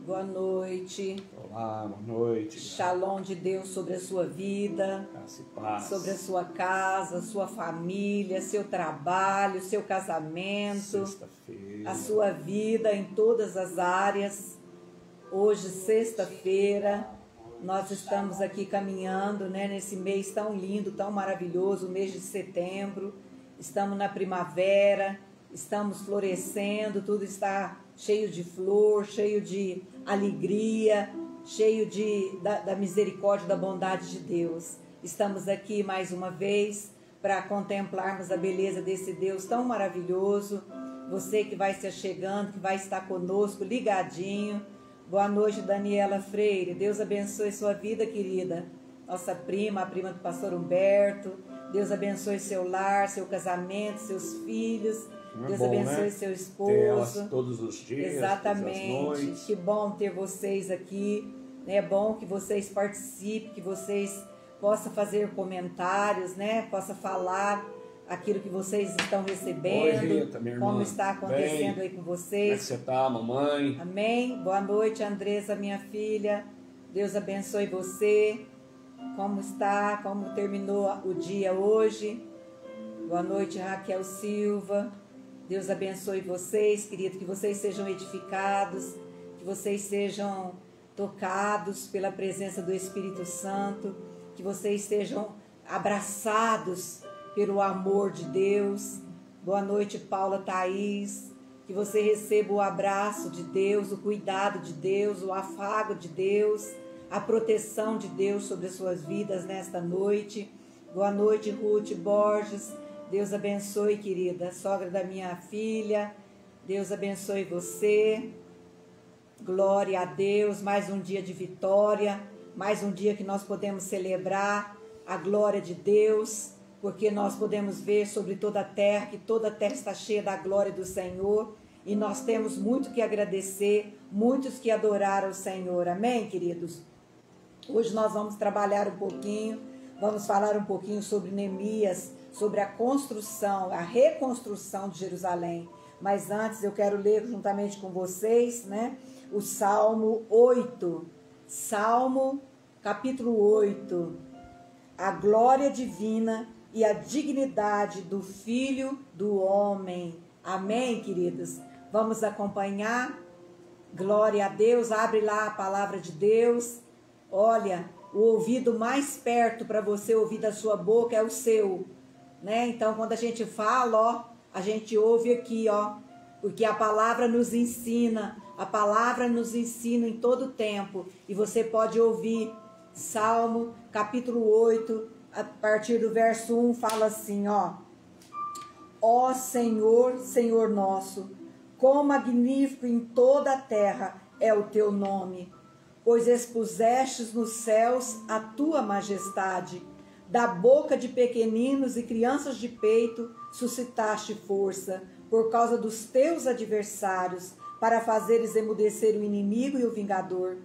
Boa noite. Olá, boa noite. Shalom de Deus sobre a sua vida, Graça e paz. sobre a sua casa, sua família, seu trabalho, seu casamento, Sexta-feira. a sua vida em todas as áreas. Hoje, sexta-feira, nós estamos aqui caminhando, nesse mês tão lindo, tão maravilhoso, o mês de setembro. Estamos na primavera, estamos florescendo, tudo está cheio de flor, cheio de alegria, cheio da misericórdia, da bondade de Deus. Estamos aqui mais uma vez para contemplarmos a beleza desse Deus tão maravilhoso. Você que vai se achegando, que vai estar conosco, ligadinho. Boa noite, Daniela Freire. Deus abençoe sua vida, querida. Nossa prima, a prima do pastor Humberto. Deus abençoe seu lar, seu casamento, seus filhos. Deus abençoe seu esposo. Ter elas todos os dias. Exatamente. Todas as noites. Que bom ter vocês aqui. É bom que vocês participem, que vocês possam fazer comentários, possam falar aquilo que vocês estão recebendo. Oi, Rita, minha irmã. Como está acontecendo Bem. aí com Como é vocês. que você tá, mamãe? Amém. Boa noite, Andressa, minha filha. Deus abençoe você. Como está? Como terminou o dia hoje? Boa noite, Raquel Silva. Deus abençoe vocês, querido, que vocês sejam edificados, que vocês sejam tocados pela presença do Espírito Santo, que vocês sejam abraçados pelo amor de Deus. Boa noite, Paula Thaís, que você receba o abraço de Deus, o cuidado de Deus, o afago de Deus, a proteção de Deus sobre as suas vidas nesta noite. Boa noite, Ruth Borges. Deus abençoe, querida, sogra da minha filha. Deus abençoe você. Glória a Deus. Mais um dia de vitória. Mais um dia que nós podemos celebrar a glória de Deus. Porque nós podemos ver sobre toda a terra, que toda a terra está cheia da glória do Senhor. E nós temos muito que agradecer, muitos que adoraram o Senhor. Amém, queridos? Hoje nós vamos trabalhar um pouquinho, vamos falar um pouquinho sobre Neemias, sobre a construção, a reconstrução de Jerusalém. Mas antes eu quero ler juntamente com vocês, o Salmo 8. Salmo capítulo 8. A glória divina e a dignidade do Filho do Homem. Amém, queridos? Vamos acompanhar. Glória a Deus. Abre lá a palavra de Deus. Olha, o ouvido mais perto para você ouvir da sua boca é o seu. Então, quando a gente fala, a gente ouve aqui, porque a palavra nos ensina em todo tempo, e você pode ouvir. Salmo, capítulo 8, a partir do verso 1, fala assim, ó Senhor, Senhor nosso, quão magnífico em toda a terra é o teu nome, pois expusestes nos céus a tua majestade. Da boca de pequeninos e crianças de peito suscitaste força, por causa dos teus adversários, para fazeres emudecer o inimigo e o vingador.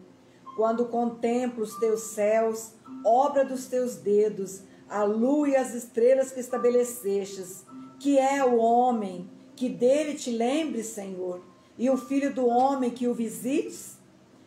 Quando contemplo os teus céus, obra dos teus dedos, a lua e as estrelas que estabelecestes, que é o homem, que dele te lembres, Senhor, e o filho do homem que o visites?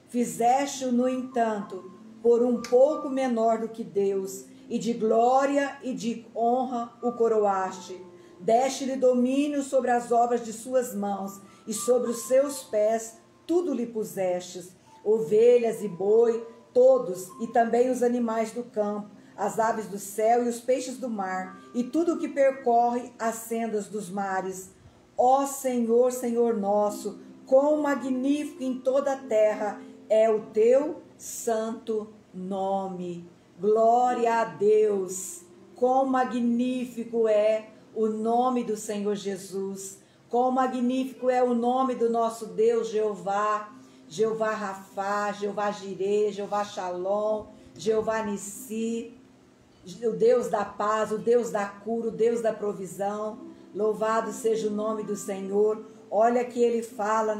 Fizeste-o, no entanto, por um pouco menor do que Deus, e de glória e de honra o coroaste. Deste-lhe domínio sobre as obras de suas mãos, e sobre os seus pés tudo lhe pusestes, ovelhas e boi, todos, e também os animais do campo, as aves do céu e os peixes do mar, e tudo o que percorre as sendas dos mares. Ó Senhor, Senhor nosso, quão magnífico em toda a terra é o teu santo nome. Glória a Deus. Quão magnífico é o nome do Senhor Jesus. Quão magnífico é o nome do nosso Deus Jeová. Jeová Rafá, Jeová Jirê, Jeová Shalom, Jeová Nissi, o Deus da paz, o Deus da cura, o Deus da provisão. Louvado seja o nome do Senhor. Olha que ele fala,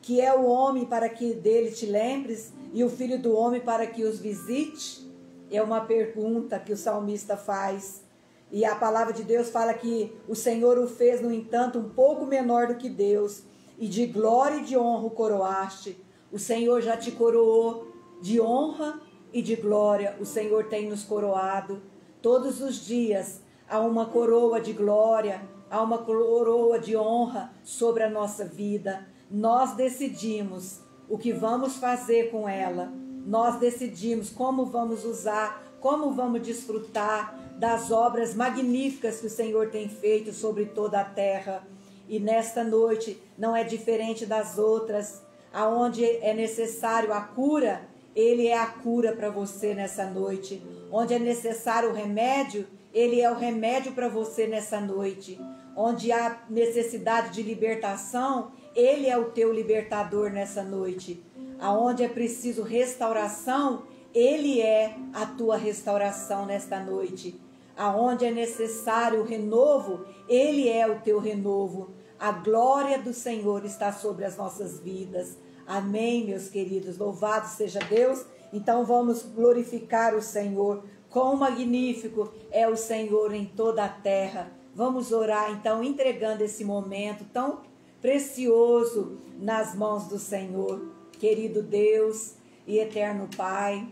que é o homem para que dele te lembres e o filho do homem para que os visite. É uma pergunta que o salmista faz. E a palavra de Deus fala que o Senhor o fez, no entanto, um pouco menor do que Deus, e de glória e de honra o coroaste. O Senhor já te coroou de honra e de glória. O Senhor tem nos coroado todos os dias. Há uma coroa de glória, há uma coroa de honra sobre a nossa vida. Nós decidimos o que vamos fazer com ela. Nós decidimos como vamos usar, como vamos desfrutar das obras magníficas que o Senhor tem feito sobre toda a terra. E nesta noite não é diferente das outras. Aonde é necessário a cura, Ele é a cura para você nessa noite. Onde é necessário o remédio, Ele é o remédio para você nessa noite. Onde há necessidade de libertação, Ele é o teu libertador nessa noite. Aonde é preciso restauração, Ele é a tua restauração nesta noite. Aonde é necessário o renovo, Ele é o teu renovo. A glória do Senhor está sobre as nossas vidas. Amém, meus queridos. Louvado seja Deus. Então vamos glorificar o Senhor. Quão magnífico é o Senhor em toda a terra. Vamos orar, então, entregando esse momento tão precioso nas mãos do Senhor. Querido Deus e eterno Pai,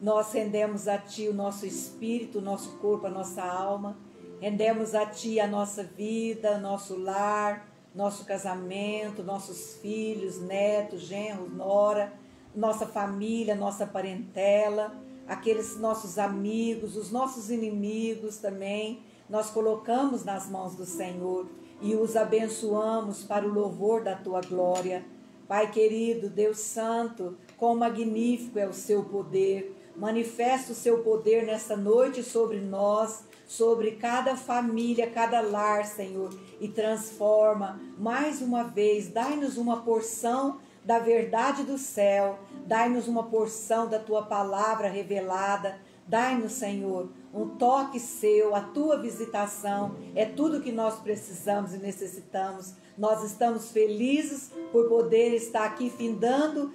nós rendemos a Ti o nosso espírito, o nosso corpo, a nossa alma. Rendemos a Ti a nossa vida, nosso lar, nosso casamento, nossos filhos, netos, genros, nora, nossa família, nossa parentela, aqueles nossos amigos, os nossos inimigos também, nós colocamos nas mãos do Senhor e os abençoamos para o louvor da Tua glória. Pai querido, Deus Santo, quão magnífico é o Seu poder. Manifesta o Seu poder nessa noite sobre nós, sobre cada família, cada lar, Senhor, e transforma mais uma vez, dai-nos uma porção da verdade do céu, dai-nos uma porção da Tua palavra revelada, dai-nos, Senhor, um toque Seu, a Tua visitação, é tudo que nós precisamos e necessitamos. Nós estamos felizes por poder estar aqui findando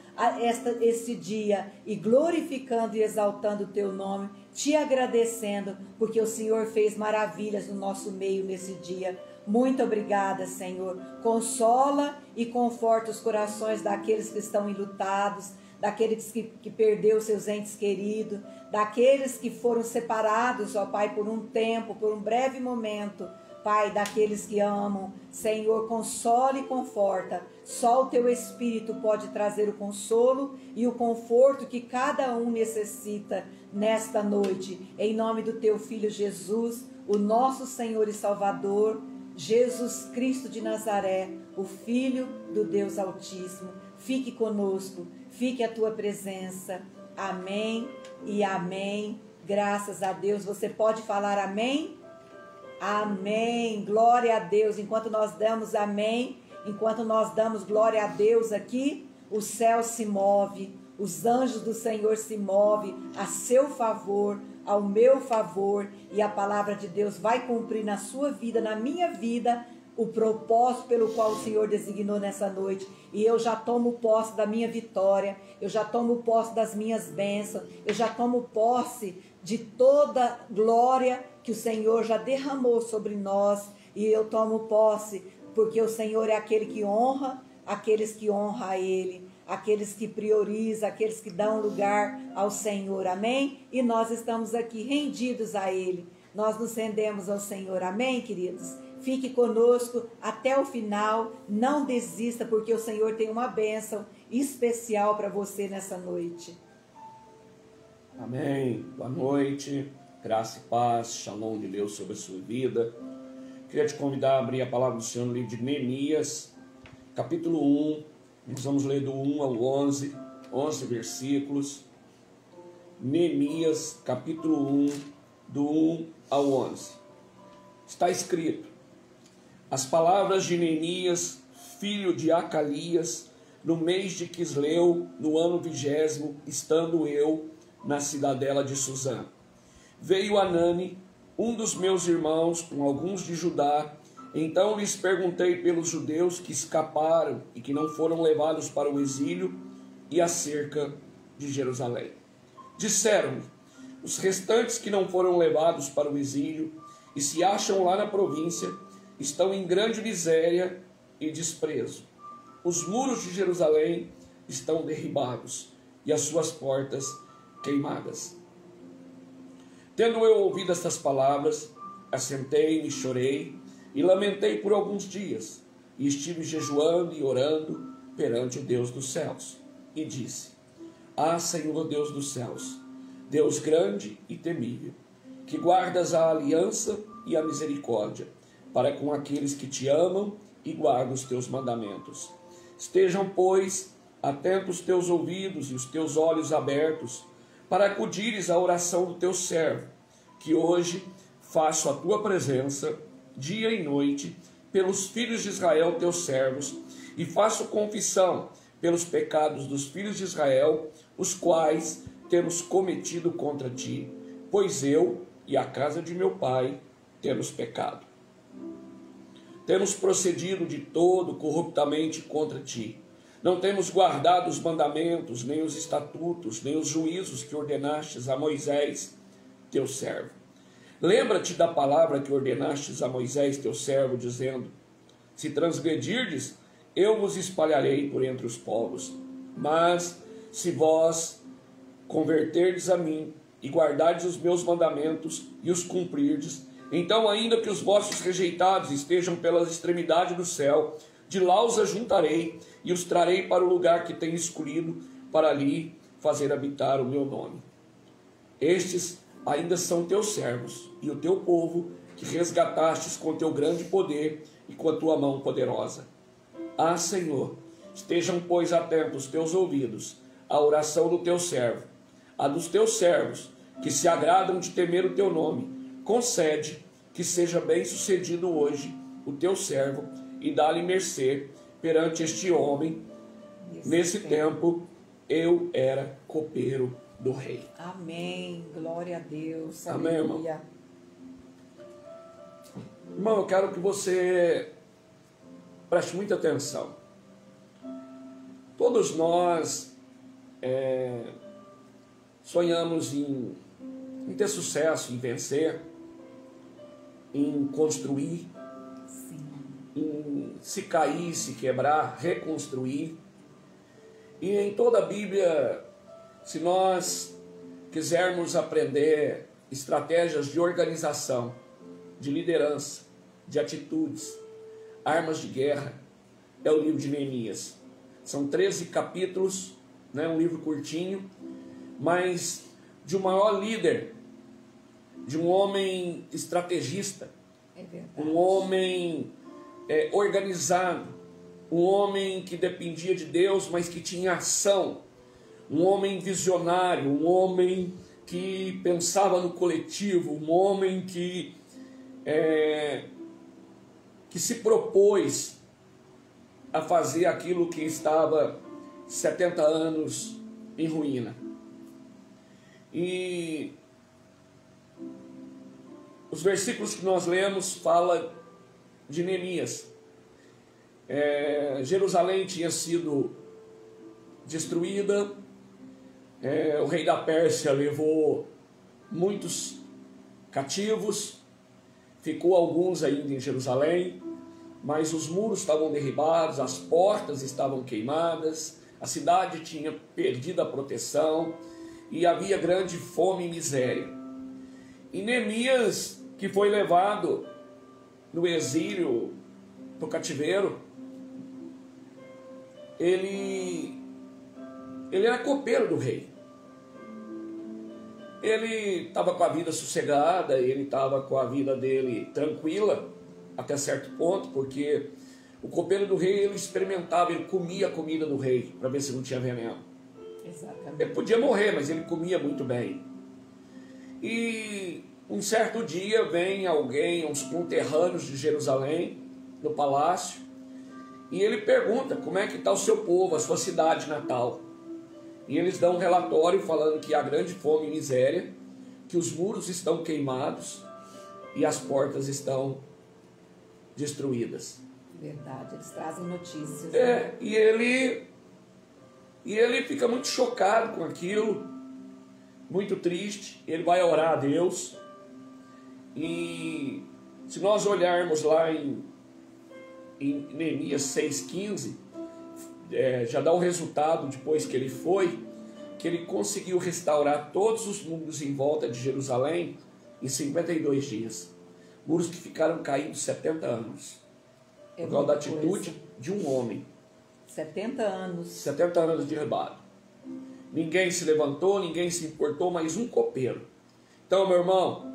este dia e glorificando e exaltando o Teu nome, te agradecendo, porque o Senhor fez maravilhas no nosso meio nesse dia. Muito obrigada, Senhor. Consola e conforta os corações daqueles que estão enlutados, daqueles que perdeu seus entes queridos, daqueles que foram separados, ó Pai, por um tempo, por um breve momento. Pai, daqueles que amam, Senhor, consola e conforta. Só o Teu Espírito pode trazer o consolo e o conforto que cada um necessita nesta noite. Em nome do Teu Filho Jesus, o nosso Senhor e Salvador, Jesus Cristo de Nazaré, o Filho do Deus Altíssimo. Fique conosco, fique a Tua presença. Amém e amém. Graças a Deus. Você pode falar amém? Amém, glória a Deus. Enquanto nós damos amém, enquanto nós damos glória a Deus aqui, o céu se move, os anjos do Senhor se movem a seu favor, ao meu favor, e a palavra de Deus vai cumprir na sua vida, na minha vida, o propósito pelo qual o Senhor designou nessa noite. E eu já tomo posse da minha vitória, eu já tomo posse das minhas bênçãos, eu já tomo posse de toda glória que o Senhor já derramou sobre nós, e eu tomo posse, porque o Senhor é aquele que honra aqueles que honram a Ele, aqueles que priorizam, aqueles que dão lugar ao Senhor, amém? E nós estamos aqui rendidos a Ele, nós nos rendemos ao Senhor, amém, queridos? Fique conosco até o final, não desista, porque o Senhor tem uma bênção especial para você nessa noite. Amém. Boa noite. Graça e paz, shalom de Deus sobre a sua vida. Queria te convidar a abrir a palavra do Senhor no livro de Neemias, capítulo 1. Nós vamos ler do 1 ao 11 versículos. Neemias, capítulo 1, do 1 ao 11. Está escrito: as palavras de Neemias, filho de Acalias, no mês de Quisleu, no ano 20º, estando eu na cidadela de Suzã. Veio Anani, um dos meus irmãos, com alguns de Judá. Então lhes perguntei pelos judeus que escaparam e que não foram levados para o exílio e acerca de Jerusalém. Disseram-me: os restantes que não foram levados para o exílio e se acham lá na província estão em grande miséria e desprezo. Os muros de Jerusalém estão derribados e as suas portas queimadas. Tendo eu ouvido estas palavras, assentei-me, chorei e lamentei por alguns dias, e estive jejuando e orando perante o Deus dos céus. E disse: Ah, Senhor Deus dos céus, Deus grande e temível, que guardas a aliança e a misericórdia para com aqueles que te amam e guardam os teus mandamentos. Estejam, pois, atentos os teus ouvidos e os teus olhos abertos, para acudires à oração do teu servo, que hoje faço a tua presença, dia e noite, pelos filhos de Israel, teus servos, e faço confissão pelos pecados dos filhos de Israel, os quais temos cometido contra ti, pois eu e a casa de meu pai temos pecado. Temos procedido de todo corruptamente contra ti. Não temos guardado os mandamentos, nem os estatutos, nem os juízos que ordenastes a Moisés, teu servo. Lembra-te da palavra que ordenastes a Moisés, teu servo, dizendo: Se transgredirdes, eu vos espalharei por entre os povos. Mas se vós converterdes a mim e guardardes os meus mandamentos e os cumprirdes, então, ainda que os vossos rejeitados estejam pelas extremidades do céu, de lá os ajuntarei e os trarei para o lugar que tenho escolhido, para ali fazer habitar o meu nome. Estes ainda são teus servos e o teu povo, que resgatastes com teu grande poder e com a tua mão poderosa. Ah, Senhor, estejam, pois, atentos os teus ouvidos à oração do teu servo, a dos teus servos, que se agradam de temer o teu nome. Concede que seja bem sucedido hoje o teu servo e dá-lhe mercê perante este homem. Nesse tempo eu era copeiro do rei. Amém. Glória a Deus. Amém, irmão. Aleluia. Irmão, eu quero que você preste muita atenção. Todos nós sonhamos em ter sucesso, em vencer, em construir, Sim. em se cair, se quebrar, reconstruir. E em toda a Bíblia, se nós quisermos aprender estratégias de organização, de liderança, de atitudes, armas de guerra, é o livro de Neemias. São 13 capítulos, né, um livro curtinho, mas de um maior líder, de um homem estrategista, um homem organizado, um homem que dependia de Deus, mas que tinha ação, um homem visionário, um homem que pensava no coletivo, um homem que se propôs a fazer aquilo que estava 70 anos em ruína. E os versículos que nós lemos falam de Neemias. Jerusalém tinha sido destruída, o rei da Pérsia levou muitos cativos, ficou alguns ainda em Jerusalém, mas os muros estavam derribados, as portas estavam queimadas, a cidade tinha perdido a proteção e havia grande fome e miséria. E Neemias, que foi levado no exílio, no cativeiro, ele era copeiro do rei. Ele estava com a vida sossegada, ele estava com a vida dele tranquila, até certo ponto, porque o copeiro do rei, ele experimentava, ele comia a comida do rei, para ver se não tinha veneno. Exatamente. Ele podia morrer, mas ele comia muito bem. E um certo dia vem alguém, uns conterrâneos de Jerusalém, no palácio, e ele pergunta como é que está o seu povo, a sua cidade natal. E eles dão um relatório falando que há grande fome e miséria, que os muros estão queimados e as portas estão destruídas. Verdade, eles trazem notícias. E ele fica muito chocado com aquilo, muito triste. Ele vai orar a Deus. E se nós olharmos lá em Neemias 6,15, já dá o resultado depois que ele foi, que ele conseguiu restaurar todos os muros em volta de Jerusalém em 52 dias. Muros que ficaram caídos 70 anos. Por causa da atitude de um homem. 70 anos. 70 anos de derribado. Ninguém se levantou, ninguém se importou, mas um copeiro. Então, meu irmão,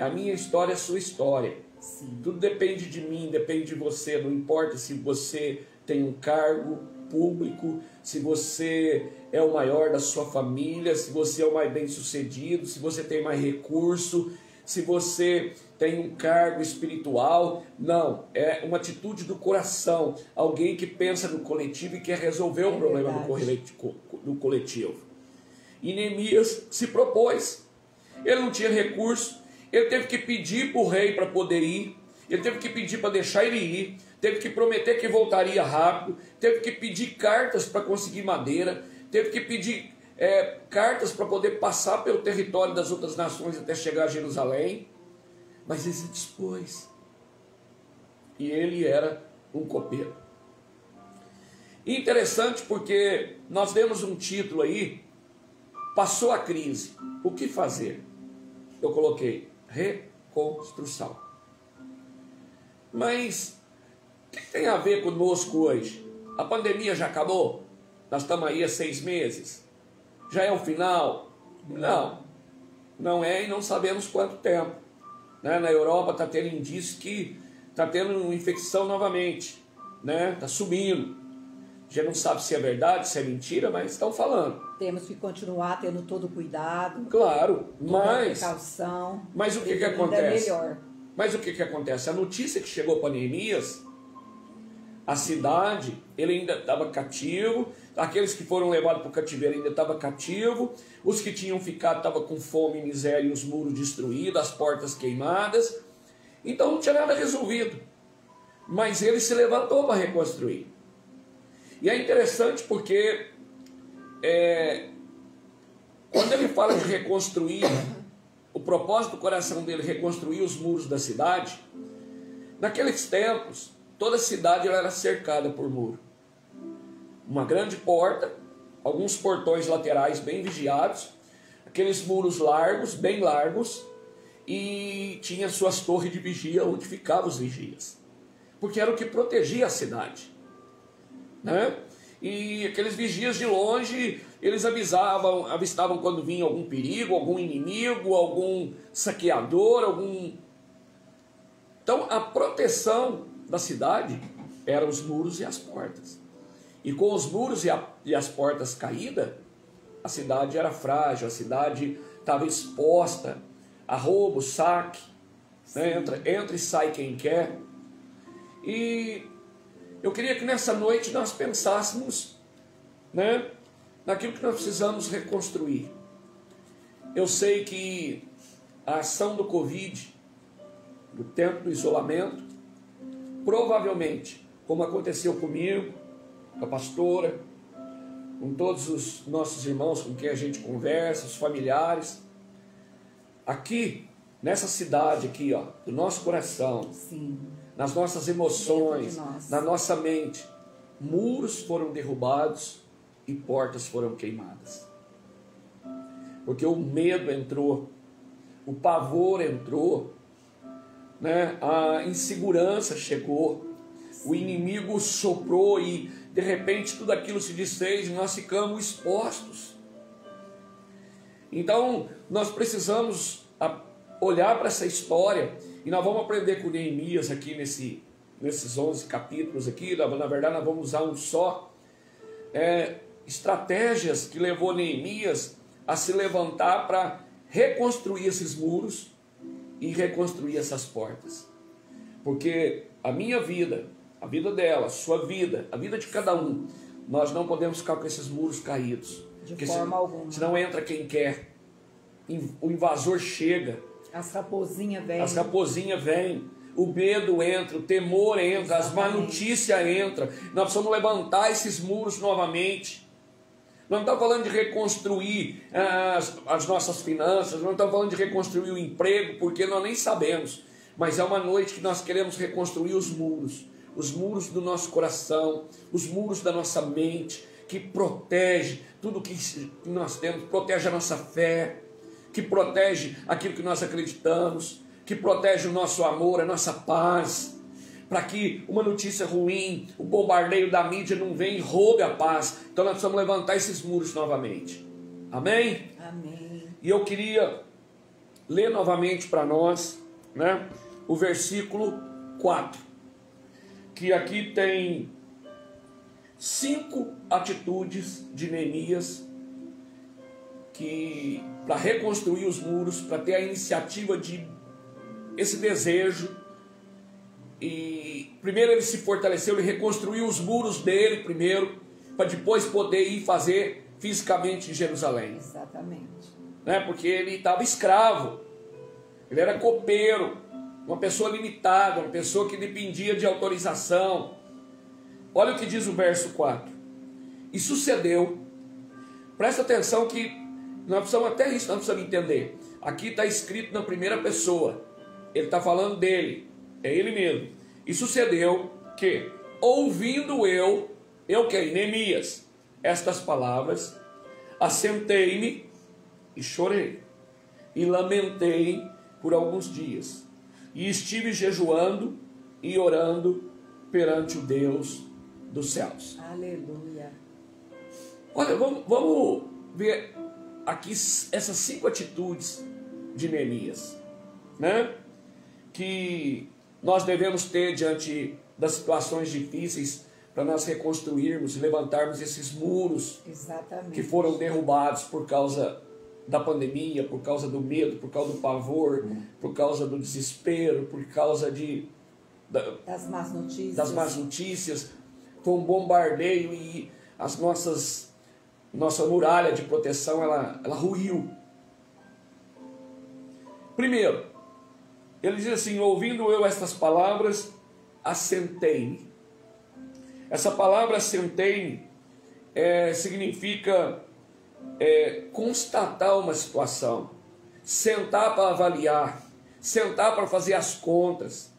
a minha história é a sua história. Sim. Tudo depende de mim, depende de você. Não importa se você tem um cargo público, se você é o maior da sua família, se você é o mais bem sucedido, se você tem mais recurso, se você tem um cargo espiritual. Não, é uma atitude do coração. Alguém que pensa no coletivo e quer resolver o problema do coletivo. E Neemias se propôs. Ele não tinha recurso, ele teve que pedir para o rei para poder ir, ele teve que pedir para deixar ele ir, teve que prometer que voltaria rápido, teve que pedir cartas para conseguir madeira, teve que pedir cartas para poder passar pelo território das outras nações até chegar a Jerusalém. Mas ele se dispôs. E ele era um copeiro. E interessante porque nós demos um título aí, passou a crise, o que fazer? Eu coloquei reconstrução. Mas o que tem a ver conosco hoje? A pandemia já acabou? Nós estamos aí há 6 meses? Já é o final? Não, não é, e não sabemos quanto tempo. Né? Na Europa está tendo indícios que está tendo infecção novamente, né? Está subindo. Já não sabe se é verdade, se é mentira, mas estão falando. Temos que continuar tendo todo cuidado. Claro, mas precaução. Mas o que acontece? É melhor. Mas o que acontece? A notícia que chegou para Neemias, a cidade, ele ainda estava cativo, aqueles que foram levados para o cativeiro ainda estavam cativos, os que tinham ficado estavam com fome e miséria, e os muros destruídos, as portas queimadas. Então não tinha nada resolvido. Mas ele se levantou para reconstruir. E é interessante porque quando ele fala de reconstruir, o propósito do coração dele reconstruir os muros da cidade, naqueles tempos, toda a cidade era cercada por muro. Uma grande porta, alguns portões laterais bem vigiados, aqueles muros largos, bem largos, e tinha suas torres de vigia onde ficavam os vigias. Porque era o que protegia a cidade. Né? E aqueles vigias de longe, eles avistavam quando vinha algum perigo, algum inimigo, algum saqueador, Então a proteção da cidade eram os muros e as portas. E com os muros e as portas caídas, a cidade era frágil, a cidade estava exposta a roubo, saque, né? Entra e sai quem quer. E eu queria que nessa noite nós pensássemos, né, naquilo que nós precisamos reconstruir. Eu sei que a ação do Covid, do tempo do isolamento, provavelmente, como aconteceu comigo, com a pastora, com todos os nossos irmãos com quem a gente conversa, os familiares, aqui, nessa cidade aqui, ó, do nosso coração, sim, nas nossas emoções, na nossa mente, muros foram derrubados e portas foram queimadas. Porque o medo entrou, o pavor entrou, né? A insegurança chegou, o inimigo soprou e de repente tudo aquilo se desfez e nós ficamos expostos. Então nós precisamos olhar para essa história e nós vamos aprender com Neemias aqui nesses 11 capítulos aqui. Na verdade nós vamos usar um só, estratégias que levou Neemias a se levantar para reconstruir esses muros e reconstruir essas portas. Porque a minha vida, a vida dela, a sua vida, a vida de cada um, nós não podemos ficar com esses muros caídos. De forma alguma. Senão entra quem quer. O invasor chega. As raposinhas vêm. As raposinhas vêm. O medo entra, o temor entra, as má notícias entram. Nós precisamos levantar esses muros novamente. Nós não estamos falando de reconstruir as nossas finanças, não estamos falando de reconstruir o emprego, porque nós nem sabemos. Mas é uma noite que nós queremos reconstruir os muros. os muros do nosso coração, os muros da nossa mente, que protege tudo que nós temos, protege a nossa fé, que protege aquilo que nós acreditamos, que protege o nosso amor, a nossa paz, para que uma notícia ruim, o bombardeio da mídia não venha e roube a paz. Então nós precisamos levantar esses muros novamente. Amém? Amém. E eu queria ler novamente para nós, né, o versículo 4, que aqui tem 5 atitudes de Neemias que para reconstruir os muros, para ter a iniciativa de esse desejo. E primeiro ele se fortaleceu, ele reconstruiu os muros dele primeiro, para depois poder ir fazer fisicamente em Jerusalém. Exatamente. Né? Porque ele estava escravo, ele era copeiro, uma pessoa limitada, uma pessoa que dependia de autorização. Olha o que diz o verso 4. E sucedeu, presta atenção que nós precisamos, até isso nós precisamos entender. Aqui está escrito na primeira pessoa, ele está falando dele, é ele mesmo. E sucedeu que, ouvindo eu quem? Neemias, estas palavras, assentei-me e chorei, e lamentei por alguns dias, e estive jejuando e orando perante o Deus dos céus. Aleluia. Olha, vamos ver aqui essas 5 atitudes de Neemias, né? Que nós devemos ter diante das situações difíceis, para nós reconstruirmos e levantarmos esses muros. Exatamente. Que foram derrubados por causa da pandemia, por causa do medo, por causa do pavor, por causa do desespero, por causa das más notícias. Das más notícias. Foi um bombardeio e nossa muralha de proteção ela ruiu. Primeiro, ele diz assim: ouvindo eu estas palavras, assentei-me. Essa palavra assentei-me significa constatar uma situação, sentar para avaliar, sentar para fazer as contas,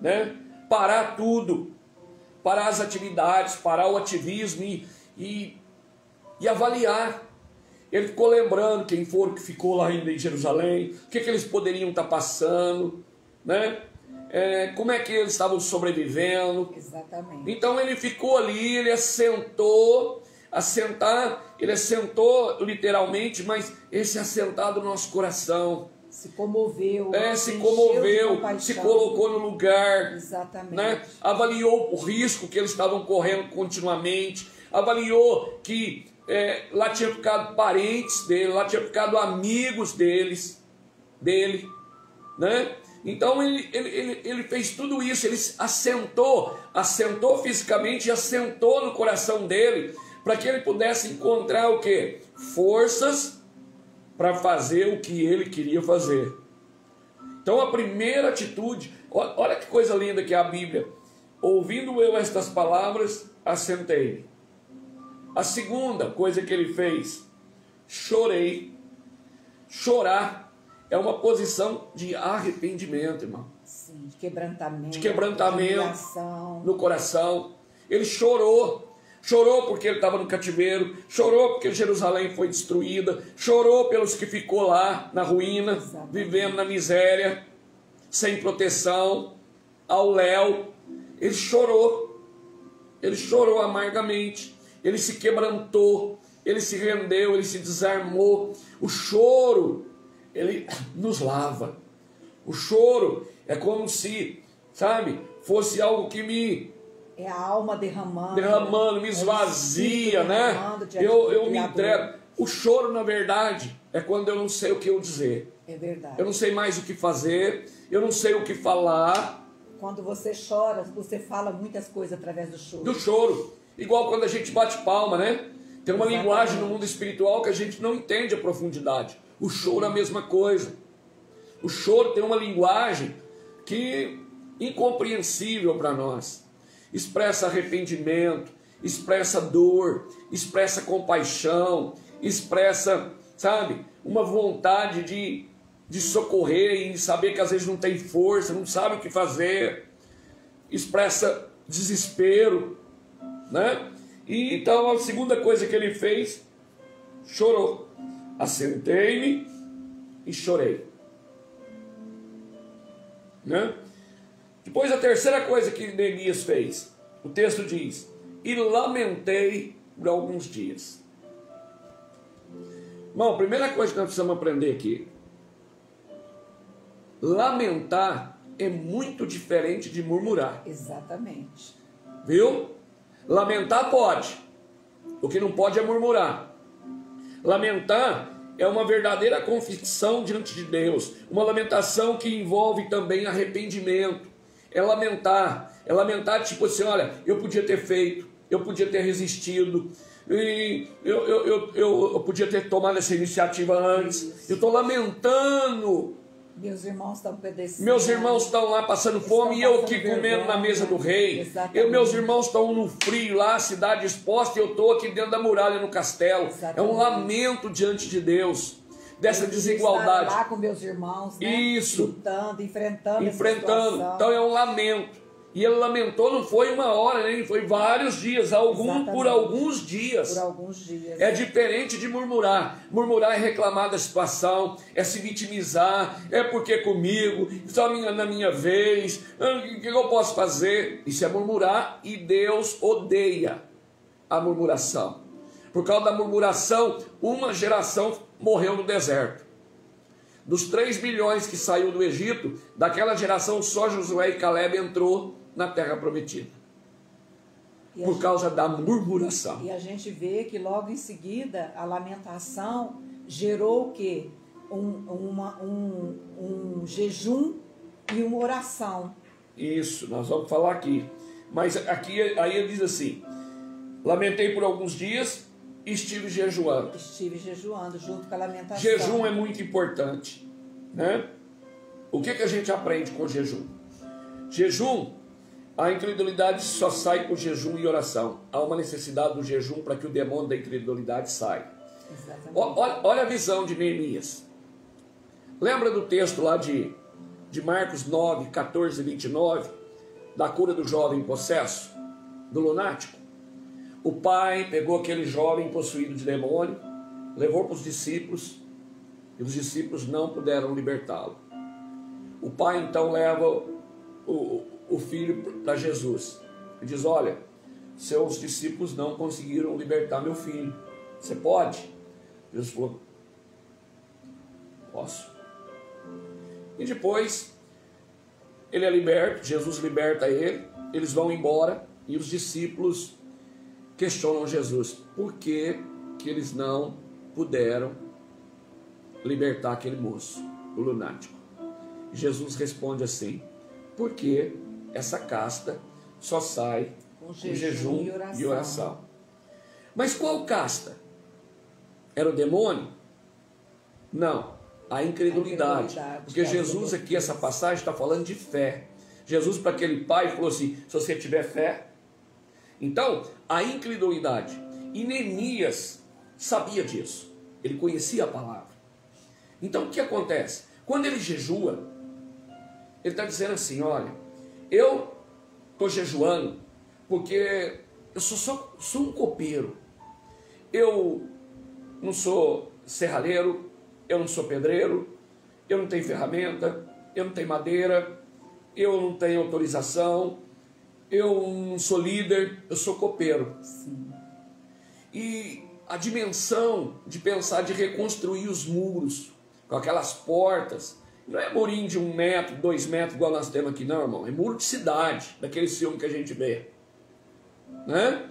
né? Parar tudo, parar as atividades, parar o ativismo e avaliar. Ele ficou lembrando quem foram que ficou lá ainda em Jerusalém, o que eles poderiam estar passando, né? Como é que eles estavam sobrevivendo. Exatamente. Então ele ficou ali, ele assentou literalmente, mas esse assentar do nosso coração. Se comoveu. Se comoveu, se colocou no lugar. Exatamente. Né? Avaliou o risco que eles estavam correndo continuamente, avaliou que lá tinha ficado parentes dele, lá tinha ficado amigos dele, né? Então ele fez tudo isso, ele assentou fisicamente e assentou no coração dele, para que ele pudesse encontrar o quê? Forças para fazer o que ele queria fazer. Então a primeira atitude, olha que coisa linda que é a Bíblia: ouvindo eu estas palavras, assentei. A segunda coisa que ele fez, chorei. Chorar é uma posição de arrependimento, irmão. Sim, de quebrantamento. De quebrantamento no coração. Ele chorou. Chorou porque ele estava no cativeiro. Chorou porque Jerusalém foi destruída. Chorou pelos que ficou lá na ruína. Exatamente. Vivendo na miséria, sem proteção, ao léu. Ele chorou. Ele chorou amargamente. Ele se quebrantou. Ele se rendeu. Ele se desarmou. O choro, ele nos lava. O choro é como se, sabe, fosse algo que me... É a alma derramando, me esvazia, né? Eu me entrego. O choro, na verdade, é quando eu não sei o que eu dizer. É verdade. Eu não sei mais o que fazer, eu não sei o que falar. Quando você chora, você fala muitas coisas através do choro. Do choro. Igual quando a gente bate palma, né? Tem uma Exatamente. linguagem no mundo espiritual que a gente não entende a profundidade. O choro é a mesma coisa. O choro tem uma linguagem que incompreensível para nós. Expressa arrependimento, expressa dor, expressa compaixão, expressa, sabe, uma vontade de socorrer e saber que às vezes não tem força, não sabe o que fazer. Expressa desespero, né? E então a segunda coisa que ele fez, chorou. Assentei-me e chorei, né? Depois a terceira coisa que Neemias fez, o texto diz, e lamentei por alguns dias. Irmão, a primeira coisa que nós precisamos aprender aqui, lamentar é muito diferente de murmurar. Exatamente. Viu? Lamentar pode, o que não pode é murmurar. Lamentar é uma verdadeira confissão diante de Deus, uma lamentação que envolve também arrependimento. É lamentar tipo assim, olha, eu podia ter feito, eu podia ter resistido, e eu podia ter tomado essa iniciativa antes. Isso. Eu estou lamentando. Meus irmãos estão padecendo. Meus irmãos estão lá passando fome e eu aqui comendo na mesa do rei. Meus irmãos estão no frio lá, cidade exposta, e eu estou aqui dentro da muralha no castelo. Exatamente. É um lamento diante de Deus, dessa desigualdade. Lá com meus irmãos, né? Isso. Lutando, enfrentando. Então é um lamento. E ele lamentou, não foi uma hora, nem foi vários dias, por alguns dias. Por alguns dias. É diferente de murmurar. Murmurar é reclamar da situação, é se vitimizar, é porque comigo, só na minha vez, o que eu posso fazer? Isso é murmurar, e Deus odeia a murmuração. Por causa da murmuração, uma geração morreu no deserto. Dos 3 milhões que saiu do Egito, daquela geração só Josué e Caleb entrou na terra prometida. Por causa da murmuração. E a gente vê que logo em seguida a lamentação gerou o quê? Um jejum e uma oração. Isso, nós vamos falar aqui. Mas aqui aí ele diz assim: lamentei por alguns dias e estive jejuando. Estive jejuando junto com a lamentação. Jejum é muito importante, né? O que a gente aprende com jejum? Jejum, a incredulidade só sai com jejum e oração. Há uma necessidade do jejum para que o demônio da incredulidade saia. Olha a visão de Neemias. Lembra do texto lá de Marcos 9, 14 e 29, da cura do jovem possesso, do lunático? O pai pegou aquele jovem possuído de demônio, levou para os discípulos, e os discípulos não puderam libertá-lo. O pai então leva o filho para Jesus e diz: olha, seus discípulos não conseguiram libertar meu filho, você pode? Jesus falou: posso. E depois ele é liberto, Jesus liberta ele, eles vão embora e os discípulos questionam Jesus: por que eles não puderam libertar aquele moço, o lunático? Jesus responde assim: porque essa casta só sai com jejum e oração. Mas qual casta? Era o demônio? Não, a incredulidade. Porque Jesus aqui, essa passagem está falando de fé. Jesus para aquele pai falou assim: se você tiver fé. Então, a incredulidade. E Neemias sabia disso. Ele conhecia a palavra. Então, o que acontece? Quando ele jejua, ele está dizendo assim: olha, eu estou jejuando porque eu sou um copeiro. Eu não sou serralheiro, eu não sou pedreiro, eu não tenho ferramenta, eu não tenho madeira, eu não tenho autorização, eu não sou líder, eu sou copeiro. Sim. E a dimensão de pensar de reconstruir os muros com aquelas portas, não é murinho de 1 metro, 2 metros igual nós temos aqui não, irmão. É muro de cidade, daquele filme que a gente vê, né?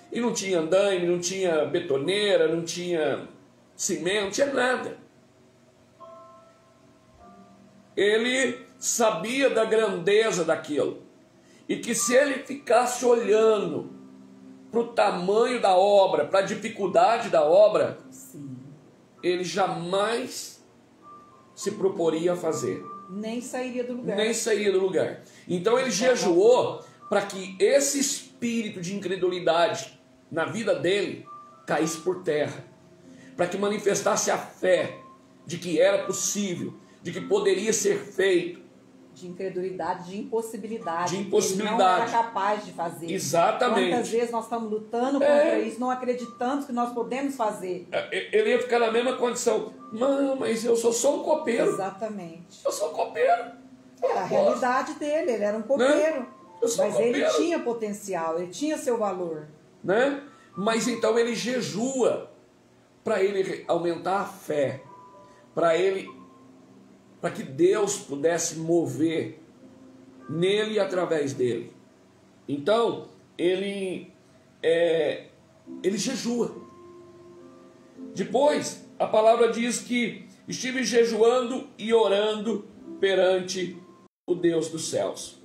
E não tinha andaime, não tinha betoneira, não tinha cimento, não tinha nada. Ele sabia da grandeza daquilo. E que se ele ficasse olhando para o tamanho da obra, para a dificuldade da obra, sim, ele jamais se proporia a fazer. Nem sairia do lugar. Nem sairia do lugar. Então ele jejuou para que esse espírito de incredulidade na vida dele caísse por terra. Para que manifestasse a fé de que era possível, de que poderia ser feito. De incredulidade, de impossibilidade. De impossibilidade. Ele não era capaz de fazer. Exatamente. Quantas vezes nós estamos lutando contra isso, não acreditamos que nós podemos fazer. Ele ia ficar na mesma condição. Não, mas eu sou só um copeiro. Exatamente. Eu sou copeiro. Era a realidade dele, ele era um copeiro. Né? Eu sou mas copeiro. ele tinha potencial, ele tinha seu valor. Né? Mas então ele jejua para ele aumentar a fé, para que Deus pudesse mover nele e através dele. Então ele jejua. Depois a palavra diz que estive jejuando e orando perante o Deus dos céus.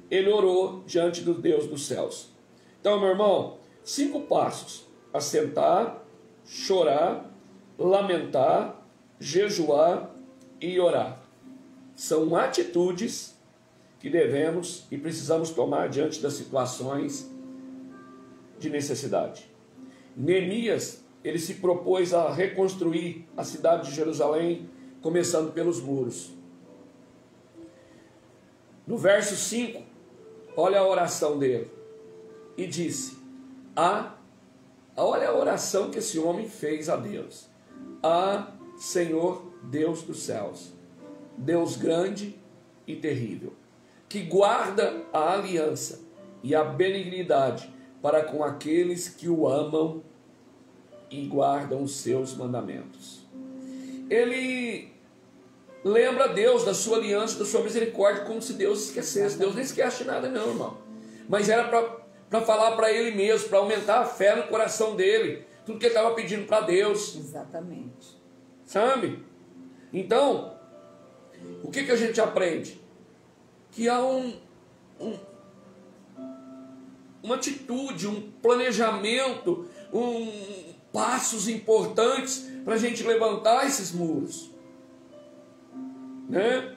Ele orou diante do Deus dos céus. Então, meu irmão, 5 passos: assentar, chorar, lamentar, jejuar e orar. São atitudes que devemos e precisamos tomar diante das situações de necessidade. Neemias, ele se propôs a reconstruir a cidade de Jerusalém, começando pelos muros. No verso 5, olha a oração dele. E disse: olha a oração que esse homem fez a Deus. Senhor Deus dos céus, Deus grande e terrível, que guarda a aliança e a benignidade para com aqueles que o amam e guardam os seus mandamentos. Ele lembra Deus da sua aliança, da sua misericórdia, como se Deus esquecesse. Deus nem esquece nada não, irmão. Mas era para falar para ele mesmo, para aumentar a fé no coração dele, tudo que ele estava pedindo para Deus. Exatamente. Sabe? Então, o que a gente aprende? Que há uma atitude, um planejamento, passos importantes para a gente levantar esses muros. Né?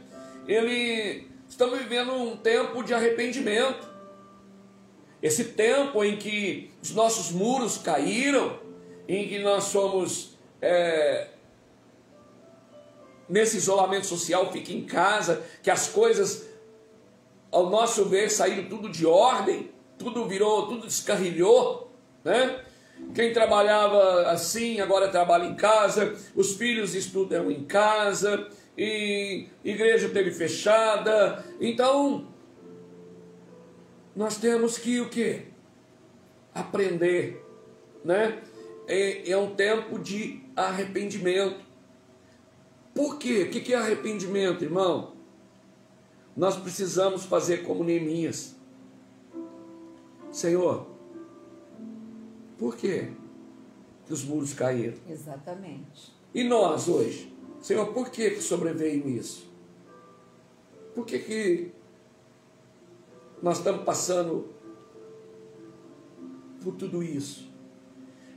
Estamos vivendo um tempo de arrependimento. Esse tempo em que os nossos muros caíram, em que nós somos nesse isolamento social, fica em casa, que as coisas, ao nosso ver, saíram tudo de ordem, tudo descarrilhou, né? Quem trabalhava assim, agora trabalha em casa, os filhos estudam em casa, e igreja teve fechada. Então, nós temos que o quê? Aprender, né? É um tempo de arrependimento. Por quê? O que é arrependimento, irmão? Nós precisamos fazer como Neemias. Senhor, por quê que os muros caíram? Exatamente. E nós hoje? Senhor, por que sobreveio isso? Por que nós estamos passando por tudo isso?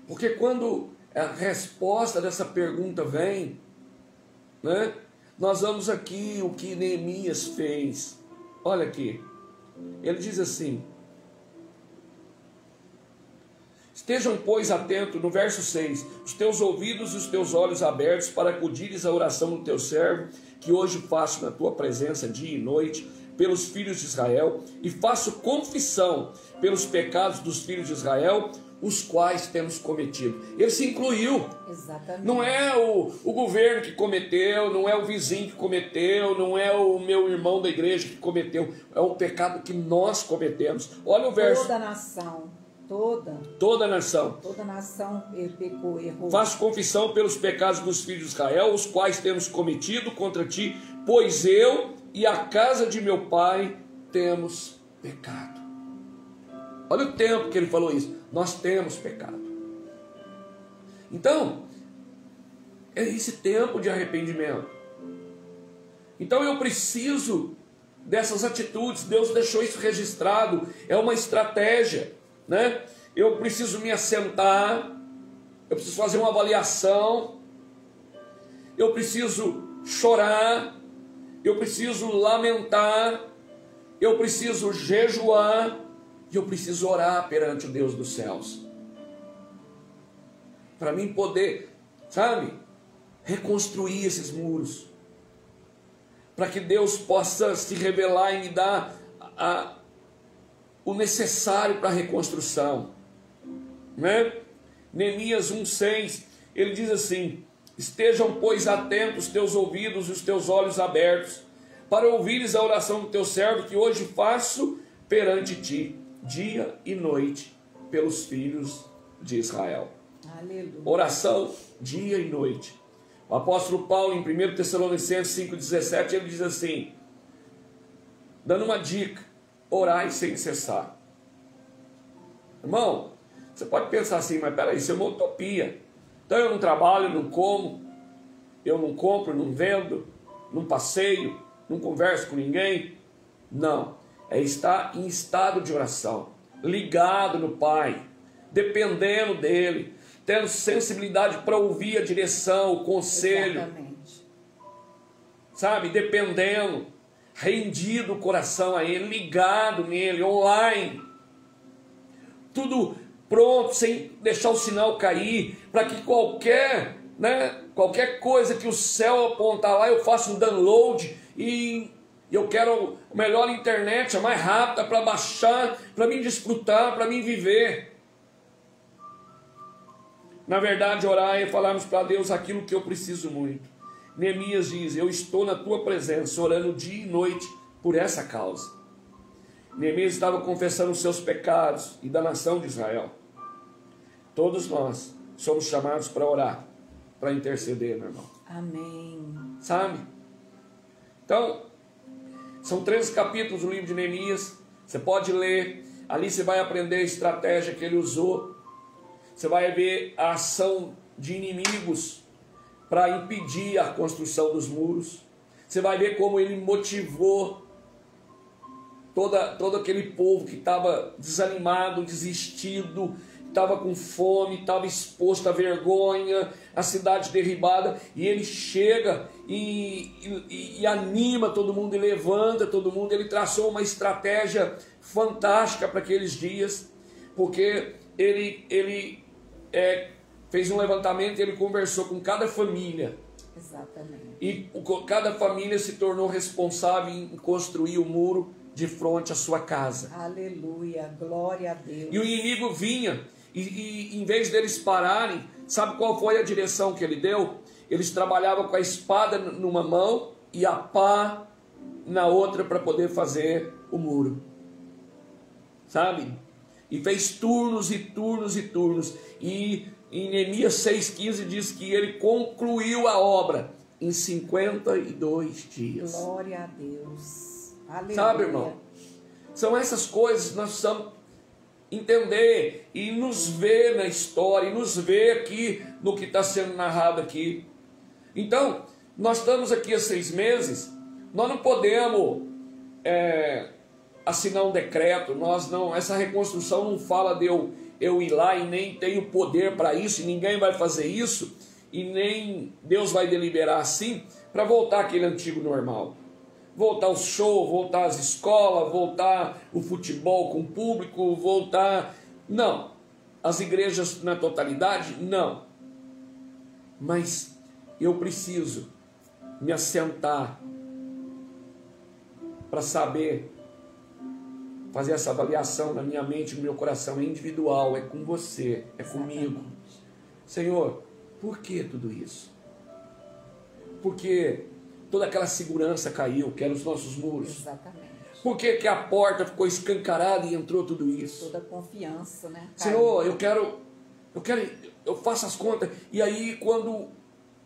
Porque quando a resposta dessa pergunta vem, né, nós vamos aqui o que Neemias fez. Olha aqui, ele diz assim: estejam, pois, atentos, no verso 6, os teus ouvidos e os teus olhos abertos para acudires à oração do teu servo, que hoje faço na tua presença dia e noite, pelos filhos de Israel, e faço confissão pelos pecados dos filhos de Israel, os quais temos cometido. Ele se incluiu. Exatamente. Não é o governo que cometeu, não é o vizinho que cometeu, não é o meu irmão da igreja que cometeu, é um pecado que nós cometemos. Olha o verso. Toda a nação. Toda a nação. Toda a nação pecou, errou. Faço confissão pelos pecados dos filhos de Israel, os quais temos cometido contra ti, pois eu e a casa de meu pai temos pecado. Olha o tempo que ele falou isso. Nós temos pecado. Então, é esse tempo de arrependimento. Então eu preciso dessas atitudes. Deus deixou isso registrado. É uma estratégia, né? Eu preciso me assentar. Eu preciso fazer uma avaliação. Eu preciso chorar. Eu preciso lamentar. Eu preciso jejuar. E eu preciso orar perante o Deus dos céus. Para mim poder, sabe, reconstruir esses muros. para que Deus possa se revelar e me dar o necessário para a reconstrução, né? Neemias 1,6, ele diz assim: estejam, pois, atentos os teus ouvidos e os teus olhos abertos, para ouvires a oração do teu servo, que hoje faço perante ti, dia e noite, pelos filhos de Israel. Aleluia. Oração dia e noite. O apóstolo Paulo, em 1 Tessalonicenses 5,17, ele diz assim, dando uma dica: orai sem cessar. Irmão, você pode pensar assim, mas peraí, isso é uma utopia. Então eu não trabalho, não como, eu não compro, não vendo, não passeio, não converso com ninguém. Não, é estar em estado de oração, ligado no Pai, dependendo dele, tendo sensibilidade para ouvir a direção, o conselho. Exatamente. Sabe, dependendo, rendido o coração a ele, ligado nele, online, tudo pronto, sem deixar o sinal cair, para que qualquer coisa que o céu apontar lá, eu faço um download e eu quero a melhor internet, a mais rápida para baixar, para mim desfrutar, para mim viver. Na verdade, orar é falarmos para Deus aquilo que eu preciso muito. Neemias diz: eu estou na tua presença, orando dia e noite por essa causa. Neemias estava confessando os seus pecados e da nação de Israel. Todos nós somos chamados para orar, para interceder, meu irmão. Amém. Sabe? Então, são 13 capítulos do livro de Neemias. Você pode ler, ali você vai aprender a estratégia que ele usou. Você vai ver a ação de inimigos para impedir a construção dos muros. Você vai ver como ele motivou todo aquele povo que estava desanimado, desistido, estava com fome, estava exposto à vergonha, a cidade derribada, e ele chega e anima todo mundo, e levanta todo mundo. Ele traçou uma estratégia fantástica para aqueles dias, porque ele fez um levantamento, ele conversou com cada família. Exatamente. E cada família se tornou responsável em construir o muro de frente à sua casa. Aleluia, glória a Deus. E o inimigo vinha, e em vez deles pararem, sabe qual foi a direção que ele deu? Eles trabalhavam com a espada numa mão e a pá na outra para poder fazer o muro. Sabe? E fez turnos e turnos e turnos. E em Neemias 6,15 diz que ele concluiu a obra em 52 dias. Glória a Deus. Aleluia. Sabe, irmão? São essas coisas que nós precisamos entender e nos ver na história, e nos ver aqui no que está sendo narrado aqui. Então, nós estamos aqui há 6 meses, nós não podemos assinar um decreto, essa reconstrução não fala de eu ir lá, e nem tenho poder para isso, e ninguém vai fazer isso, e nem Deus vai deliberar assim, para voltar àquele antigo normal. Voltar ao show, voltar às escolas, voltar o futebol com o público, voltar... Não. As igrejas na totalidade, não. Mas eu preciso me assentar para saber fazer essa avaliação na minha mente, no meu coração. É individual, é com você, é comigo. Senhor, por que tudo isso? Porque toda aquela segurança caiu, que eram os nossos muros. Exatamente. Por que a porta ficou escancarada e entrou tudo isso? Toda confiança, né? Senhor, eu faço as contas, e aí quando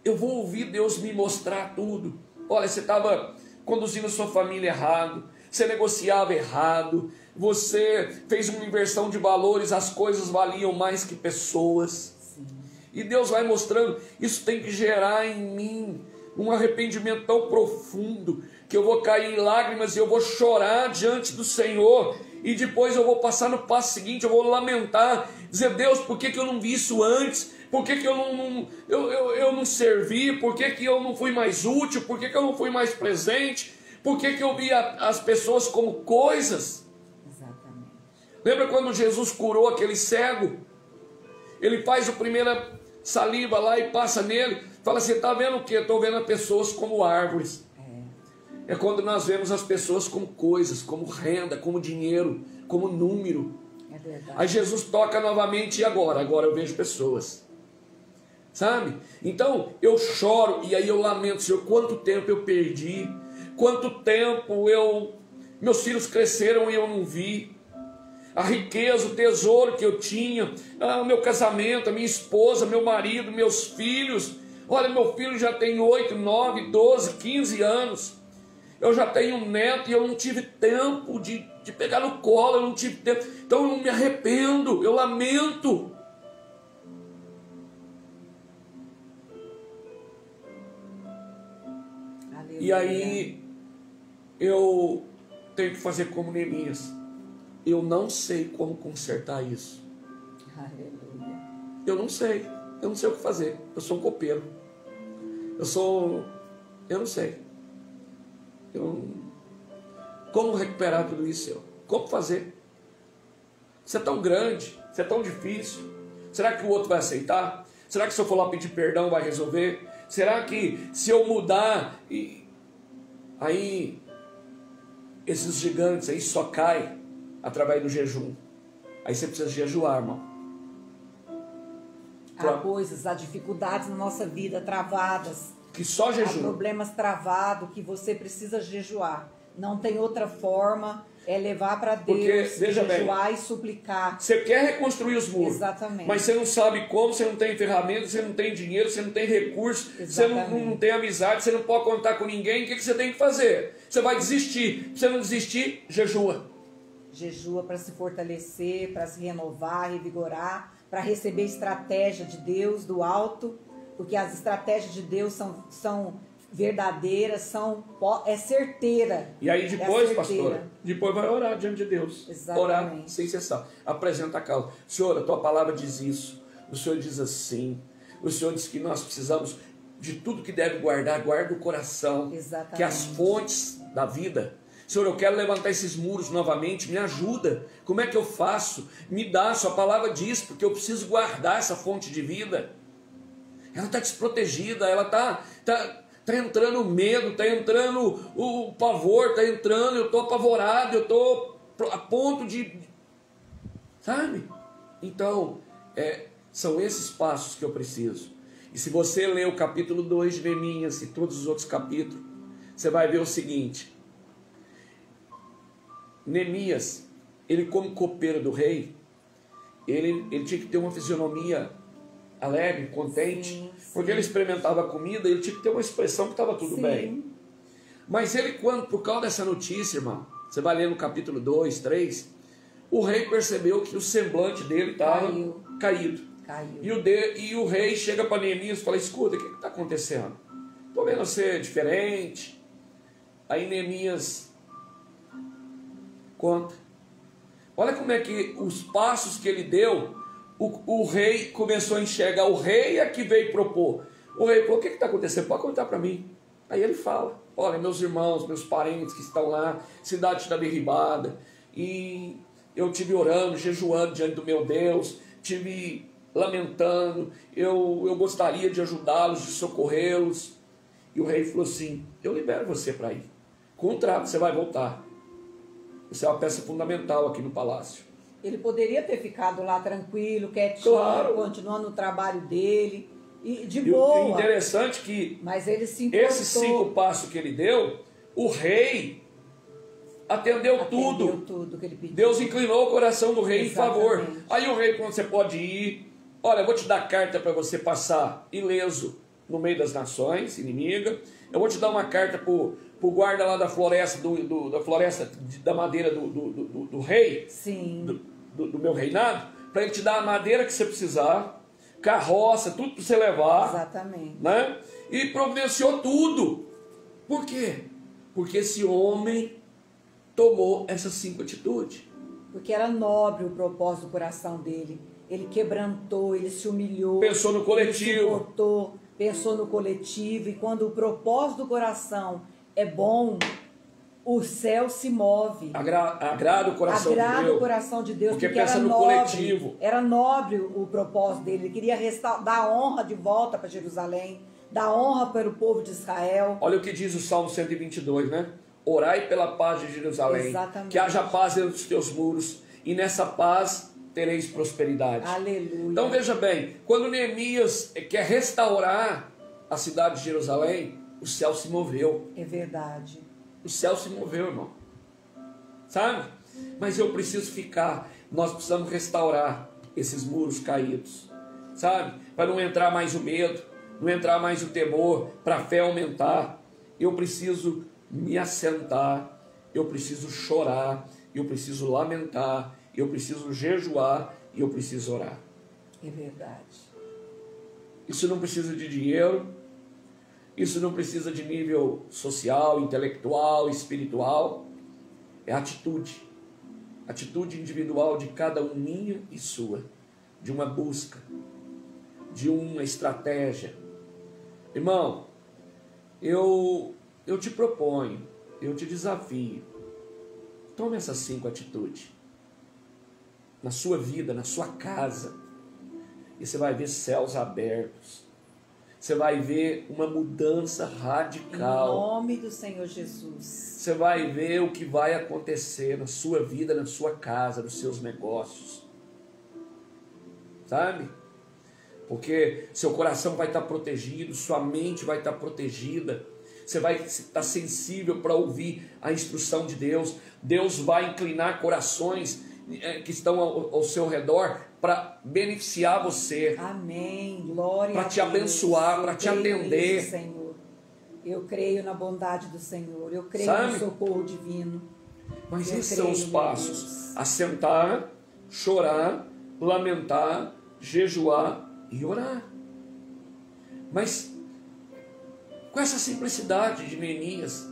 eu vou ouvir Deus me mostrar tudo. Olha, você estava conduzindo a sua família errado, você negociava errado, você fez uma inversão de valores, as coisas valiam mais que pessoas. Sim. E Deus vai mostrando, isso tem que gerar em mim um arrependimento tão profundo, que eu vou cair em lágrimas e eu vou chorar diante do Senhor, e depois eu vou passar no passo seguinte, eu vou lamentar, dizer: Deus, por que eu não vi isso antes? Por que eu não servi? Por que eu não fui mais útil? Por que eu não fui mais presente? Por que eu vi as pessoas como coisas? Exatamente. Lembra quando Jesus curou aquele cego? Ele faz a primeira saliva lá e passa nele, fala assim: está vendo o que? Estou vendo as pessoas como árvores. É quando nós vemos as pessoas como coisas, como renda, como dinheiro, como número. É verdade. Aí Jesus toca novamente e agora? Agora eu vejo pessoas. Sabe? Então eu choro e aí eu lamento, Senhor, quanto tempo eu perdi, quanto tempo meus filhos cresceram e eu não vi. A riqueza, o tesouro que eu tinha, o meu casamento, a minha esposa, meu marido, meus filhos. Olha, meu filho já tem 8, 9, 12, 15 anos. Eu já tenho um neto e eu não tive tempo de pegar no colo, eu não tive tempo. Então eu me arrependo, eu lamento. Aleluia. E aí eu tenho que fazer como Neemias. Eu não sei como consertar isso. Aleluia. Eu não sei o que fazer. Eu sou um copeiro. Eu não sei. Como recuperar tudo isso, Senhor? Como fazer? Isso é tão grande, isso é tão difícil. Será que o outro vai aceitar? Será que se eu for lá pedir perdão vai resolver? Será que se eu mudar, aí esses gigantes aí só caem através do jejum? Aí você precisa jejuar, irmão. Há coisas, há dificuldades na nossa vida travadas. Que só jejum. Há problemas travados que você precisa jejuar. Não tem outra forma, é levar para Deus, porque, veja jejuar bem, e suplicar. Você quer reconstruir os muros. Exatamente. Mas você não sabe como, você não tem ferramentas, você não tem dinheiro, você não tem recurso, você não tem amizade, você não pode contar com ninguém. O que você tem que fazer? Você vai desistir. Se você não desistir, jejua. Jejua para se fortalecer, para se renovar, revigorar, para receber estratégia de Deus do alto, porque as estratégias de Deus são verdadeiras, é certeira. E aí depois, pastora, depois vai orar diante de Deus. Exatamente. Orar sem cessar. Apresenta a causa. Senhor, a tua palavra diz isso. O Senhor diz assim. O Senhor diz que nós precisamos de tudo que deve guardar, guarda o coração. Exatamente. Que as fontes da vida. Senhor, eu quero levantar esses muros novamente, me ajuda. Como é que eu faço? Me dá, sua palavra diz, porque eu preciso guardar essa fonte de vida. Ela está desprotegida, ela está entrando o medo, está entrando o pavor, está entrando, eu estou apavorado, eu estou a ponto de... Sabe? Então, são esses passos que eu preciso. E se você ler o capítulo 2 de Neemias e todos os outros capítulos, você vai ver o seguinte. Neemias, ele como copeiro do rei, ele tinha que ter uma fisionomia alegre, contente, sim. Porque ele experimentava a comida, ele tinha que ter uma expressão que estava tudo bem. Mas ele, por causa dessa notícia, irmão, você vai ler no capítulo 2, 3, o rei percebeu que o semblante dele estava caído. E o rei chega para Neemias e fala, escuta, o que está acontecendo? Estou vendo você diferente. Aí Neemias conta. Olha como é que os passos que ele deu, o rei começou a enxergar. O rei é que veio propor. O rei falou, o que está acontecendo? Pode contar para mim. Aí ele fala, olha, meus irmãos, meus parentes que estão lá, cidade está derribada, e eu tive orando, jejuando diante do meu Deus, tive lamentando, eu gostaria de ajudá-los, de socorrê-los. E o rei falou assim, eu libero você para ir. Contrato, você vai voltar. Você é uma peça fundamental aqui no palácio. Ele poderia ter ficado lá tranquilo, quietinho, claro, continuando o trabalho dele, e de boa. E interessante que mas ele se importou. Esses 5 passos que ele deu, o rei atendeu tudo que ele pediu. Deus inclinou o coração do rei. Exatamente. Em favor. Aí o rei, quando você pode ir, olha, eu vou te dar carta para você passar ileso no meio das nações inimigas. Eu vou te dar uma carta para o guarda lá da floresta, da floresta da madeira do rei. Sim. Do meu reinado, para ele te dar a madeira que você precisar, carroça, tudo para você levar. Exatamente. Né? E providenciou tudo. Por quê? Porque esse homem tomou essas 5 atitudes. Porque era nobre o propósito do coração dele. Ele quebrantou, ele se humilhou. Pensou no coletivo. Ele suportou, pensou no coletivo. E quando o propósito do coração é bom, o céu se move. Agrada o coração de Agrada Deus. o coração de Deus, Porque porque pensa era no nobre, coletivo. era nobre o propósito dele. Ele queria dar honra de volta para Jerusalém, dar honra para o povo de Israel. Olha o que diz o Salmo 122, né? Orai pela paz de Jerusalém. Exatamente. Que haja paz dentro dos teus muros, e nessa paz tereis prosperidade. Aleluia. Então veja bem, quando Neemias quer restaurar a cidade de Jerusalém, o céu se moveu. É verdade. O céu se moveu, irmão. Sabe? Mas eu preciso ficar. Nós precisamos restaurar esses muros caídos. Sabe? Para não entrar mais o medo, não entrar mais o temor, para a fé aumentar. Eu preciso me assentar, eu preciso chorar, eu preciso lamentar, eu preciso jejuar e eu preciso orar. É verdade. Isso não precisa de dinheiro, isso não precisa de nível social, intelectual, espiritual. É atitude. Atitude individual de cada um, minha e sua. De uma busca, de uma estratégia. Irmão, eu te proponho, eu te desafio. Tome essas 5 atitudes. Na sua vida, na sua casa. E você vai ver céus abertos. Você vai ver uma mudança radical. Em nome do Senhor Jesus. Você vai ver o que vai acontecer na sua vida, na sua casa, nos seus negócios. Sabe? Porque seu coração vai estar protegido, sua mente vai estar protegida. Você vai estar sensível para ouvir a instrução de Deus. Deus vai inclinar corações que estão ao seu redor para beneficiar você. Amém. Glória a Deus. Para te abençoar, para te atender. Nisso, Senhor. Eu creio na bondade do Senhor. Eu creio Sabe? no socorro divino. Mas Eu esses são os creio, passos: Deus. assentar, chorar, lamentar, jejuar e orar. Mas com essa simplicidade de Neemias,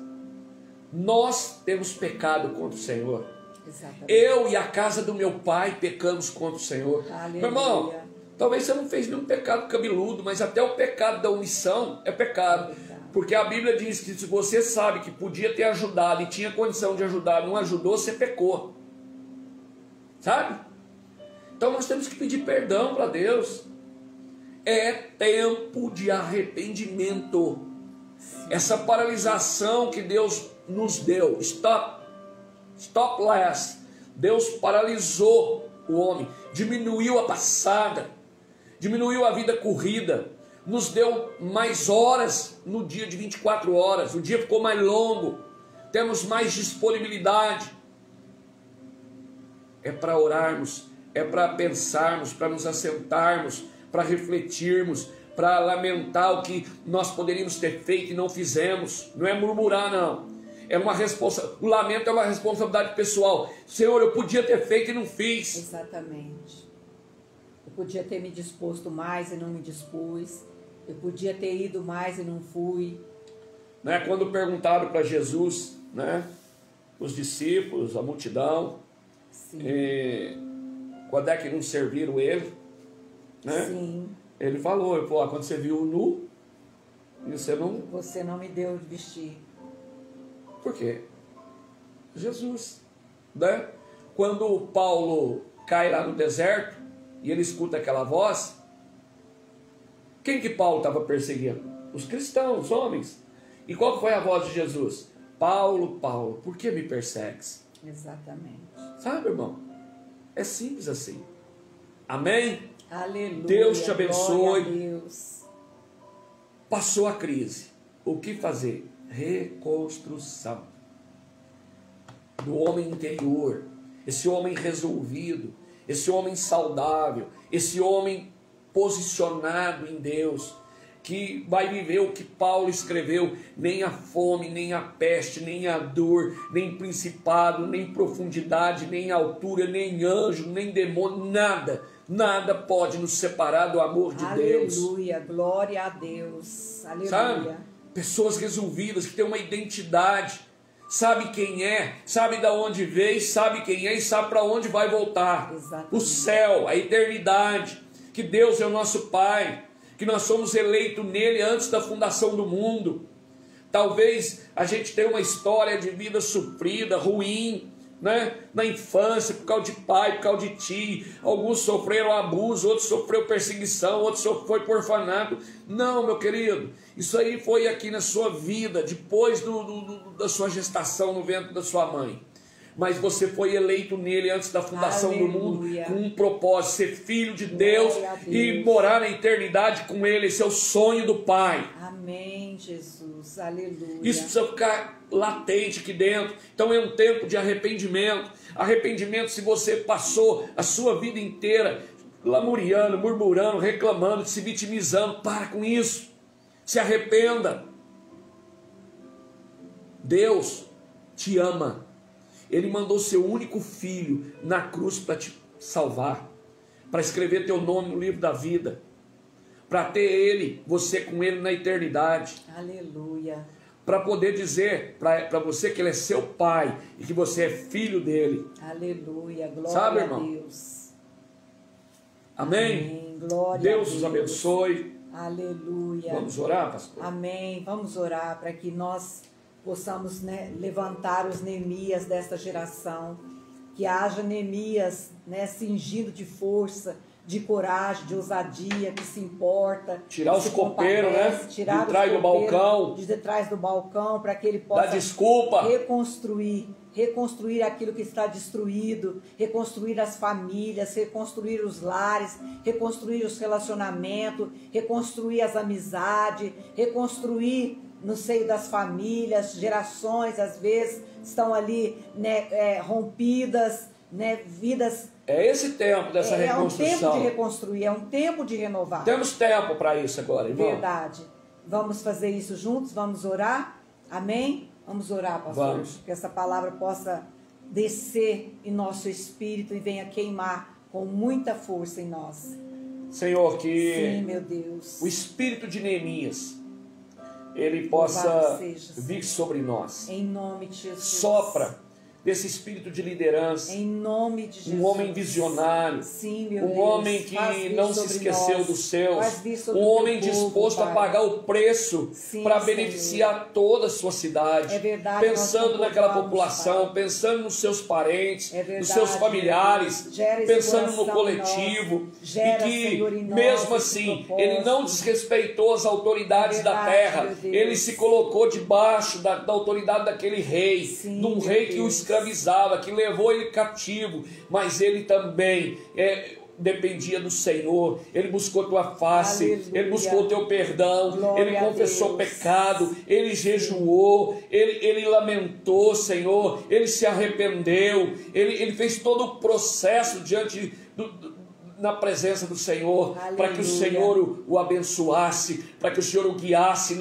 nós temos pecado contra o Senhor. Exatamente. Eu e a casa do meu pai pecamos contra o Senhor. Aleluia. Meu irmão, talvez você não fez nenhum pecado cabeludo, mas até o pecado da omissão é pecado. Porque a Bíblia diz que se você sabe que podia ter ajudado e tinha condição de ajudar, não ajudou, você pecou. Sabe? Então nós temos que pedir perdão para Deus. É tempo de arrependimento. Essa paralisação que Deus nos deu, stopless, Deus paralisou o homem, diminuiu a passada, diminuiu a vida corrida, nos deu mais horas no dia de 24 horas, o dia ficou mais longo, temos mais disponibilidade. É para orarmos, é para pensarmos, para nos assentarmos, para refletirmos, para lamentar o que nós poderíamos ter feito e não fizemos. Não é murmurar, não. O lamento é uma responsabilidade pessoal. Senhor, eu podia ter feito e não fiz. Exatamente. Eu podia ter me disposto mais e não me dispus. Eu podia ter ido mais e não fui. Né? Quando perguntaram para Jesus, né, os discípulos, a multidão, quando é que não serviram ele, né? Sim. Ele falou, quando você viu o nu, e você não me deu de vestir. Por quê? Jesus, né? Quando Paulo cai lá no deserto e ele escuta aquela voz, quem que Paulo estava perseguindo? Os cristãos, os homens. E qual foi a voz de Jesus? Paulo, Paulo, por que me persegues? Exatamente. Sabe, irmão? É simples assim. Amém? Aleluia. Deus te abençoe. Glória a Deus. Passou a crise. O que fazer? Reconstrução do homem interior, esse homem resolvido, esse homem saudável, esse homem posicionado em Deus, que vai viver o que Paulo escreveu: nem a fome, nem a peste, nem a dor, nem principado, nem profundidade, nem altura, nem anjo, nem demônio, nada pode nos separar do amor de Deus. Aleluia, glória a Deus. Aleluia. Sabe? Pessoas resolvidas, que têm uma identidade, sabe quem é, sabe de onde veio, sabe quem é e sabe para onde vai voltar. Exatamente. O céu, a eternidade, que Deus é o nosso Pai, que nós somos eleitos nele antes da fundação do mundo. Talvez a gente tenha uma história de vida sofrida, ruim, né? Na infância, por causa de pai, por causa de tio. Alguns sofreram abuso, outros sofreram perseguição, outros foi por orfanato. Não, meu querido, isso aí foi aqui na sua vida, depois da sua gestação no ventre da sua mãe. Mas você foi eleito nele antes da fundação do mundo, com um propósito, ser filho de Deus e morar na eternidade com ele. Esse é o sonho do Pai. Amém, Jesus, aleluia. Isso precisa ficar latente aqui dentro. Então é um tempo de arrependimento. Arrependimento, se você passou a sua vida inteira lamuriando, murmurando, reclamando, se vitimizando, para com isso. Se arrependa. Deus te ama. Ele mandou seu único filho na cruz para te salvar, para escrever teu nome no livro da vida, para ter ele, você com ele na eternidade. Aleluia. Para poder dizer para você que ele é seu pai e que você é filho dele. Aleluia, glória. Sabe, irmão? A Deus. Amém? Amém. Glória Deus a Deus os abençoe. Aleluia. Vamos orar, pastor? Amém. Vamos orar para que nós possamos, né, levantar os Neemias desta geração, que haja Neemias, né, cingido de força, de coragem, de ousadia, que se importa, tirar os copeiros, né, tirar de trás do balcão, de trás do balcão, para que ele possa dar desculpa, reconstruir aquilo que está destruído, reconstruir as famílias, reconstruir os lares, reconstruir os relacionamentos, reconstruir as amizades, reconstruir no seio das famílias. Gerações às vezes estão ali, né, rompidas, né, vidas. É esse tempo dessa reconstrução. É um tempo de reconstruir, é um tempo de renovar. Temos tempo para isso agora, irmão. Verdade. Vamos fazer isso juntos, vamos orar. Amém? Vamos orar, pastor. Vamos. Que essa palavra possa descer em nosso espírito e venha queimar com muita força em nós. Senhor, que sim, meu Deus, o espírito de Neemias, ele possa vir sobre nós. Em nome de Jesus. Sopra desse espírito de liderança. Em nome de Jesus. Um homem visionário. Sim, meu um Deus. homem que não se esqueceu nós. dos seus. Um homem povo, disposto Pai. a pagar o preço para beneficiar toda a sua cidade. É verdade, pensando naquela população, Pai. Pensando nos seus parentes, verdade, nos seus familiares, pensando no coletivo. Gera, e que, Senhor, mesmo assim, ele não desrespeitou as autoridades da terra. Ele se colocou debaixo da autoridade daquele rei, sim, de um rei que o escravizava, que levou ele cativo, mas ele também dependia do Senhor. Ele buscou tua face, aleluia. Ele buscou teu perdão, glória, ele confessou pecado, ele jejuou, ele lamentou, Senhor, ele se arrependeu, ele fez todo o processo diante na presença do Senhor, para que o Senhor o abençoasse, para que o Senhor o guiasse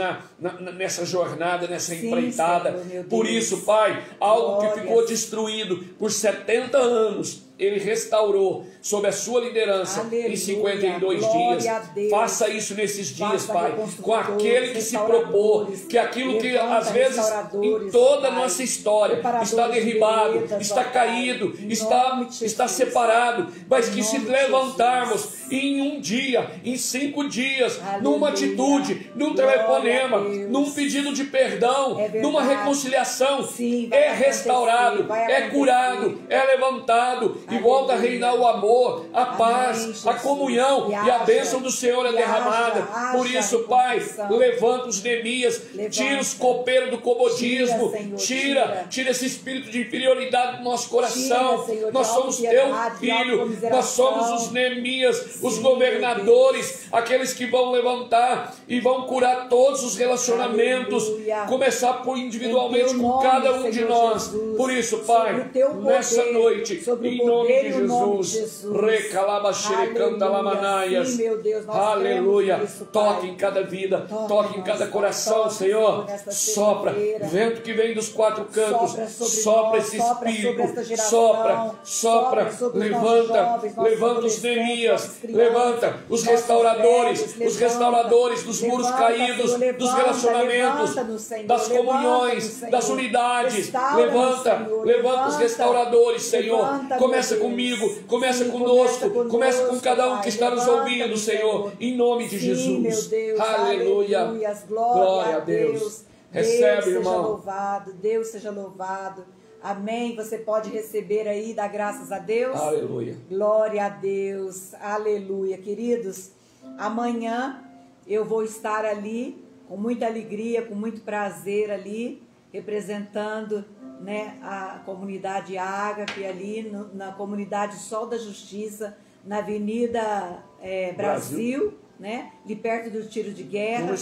nessa jornada, nessa empreitada. Senhor, por isso, Pai, algo que ficou destruído por 70 anos, Ele restaurou sob a sua liderança, aleluia, em 52 dias. Faça isso nesses dias, Pai, com aquele que se propôs, que aquilo que às vezes em toda a nossa história está derribado, está caído, está separado, mas que se levantarmos em um dia, em 5 dias, aleluia, numa atitude, num telefonema, num pedido de perdão, numa reconciliação, sim, é restaurado, é curado, é levantado, aleluia, e volta a reinar o amor, a paz, amém, a comunhão, e a bênção do Senhor é derramada. Por isso, Pai, levanta os Neemias, tira os copeiros do comodismo, tira esse espírito de inferioridade do nosso coração. Nós somos teu filho, nós somos os Neemias, os governadores, aqueles que vão levantar e vão curar todos os relacionamentos, começar por individualmente com cada um de nós. Por isso, Pai, nessa noite, em nome de Jesus, recalaba xerecanta lamanaias, aleluia, toque em cada vida, toque em cada coração, Senhor, sopra, vento que vem dos 4 cantos, sopra esse espírito, sopra, levanta os Neemias, levanta os restauradores dos muros caídos, dos relacionamentos, das comunhões, das unidades, levanta os restauradores, Senhor, começa comigo, começa conosco, começa com cada um que está nos ouvindo, Senhor, em nome de Jesus, aleluia, glória a Deus. Recebe, Deus seja irmão. louvado, Deus seja louvado. Amém. Você pode receber aí, dar graças a Deus. Aleluia. Glória a Deus. Aleluia. Queridos, amanhã eu vou estar ali com muita alegria, com muito prazer ali, representando, né, a comunidade Ágape ali, na comunidade Sol da Justiça, na Avenida Brasil, né, ali perto do Tiro de Guerra.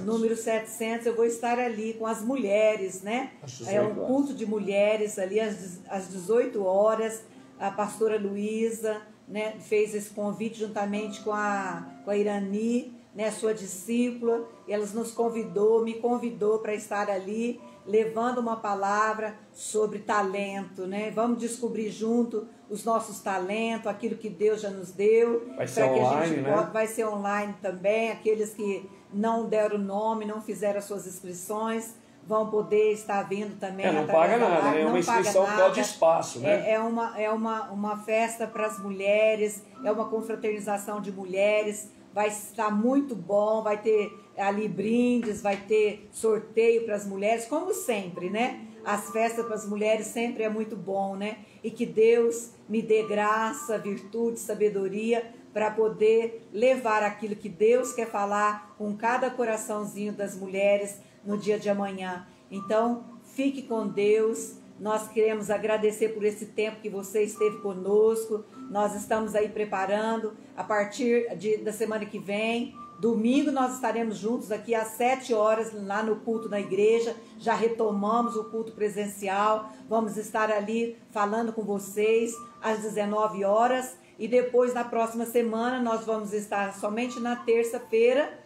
Número 700. Eu vou estar ali com as mulheres, né? É um culto de mulheres ali às 18 horas. A pastora Luísa, né, fez esse convite juntamente com a Irani, né, sua discípula. E elas me convidou para estar ali, levando uma palavra sobre talento, né? Vamos descobrir junto os nossos talentos, aquilo que Deus já nos deu. Vai ser online, né? Vai ser online também. Aqueles que não deram nome, não fizeram as suas inscrições, vão poder estar vindo também. Não paga nada, né? É uma inscrição de espaço, né? É uma festa para as mulheres, é uma confraternização de mulheres. Vai estar muito bom, vai ter ali brindes, vai ter sorteio para as mulheres, como sempre, né? As festas para as mulheres sempre é muito bom, né? E que Deus me dê graça, virtude, sabedoria para poder levar aquilo que Deus quer falar com cada coraçãozinho das mulheres no dia de amanhã. Então, fique com Deus. Nós queremos agradecer por esse tempo que você esteve conosco. Nós estamos aí preparando a partir da semana que vem. Domingo nós estaremos juntos aqui às 7 horas lá no culto na igreja. Já retomamos o culto presencial. Vamos estar ali falando com vocês às 19 horas. E depois, na próxima semana, nós vamos estar somente na terça-feira,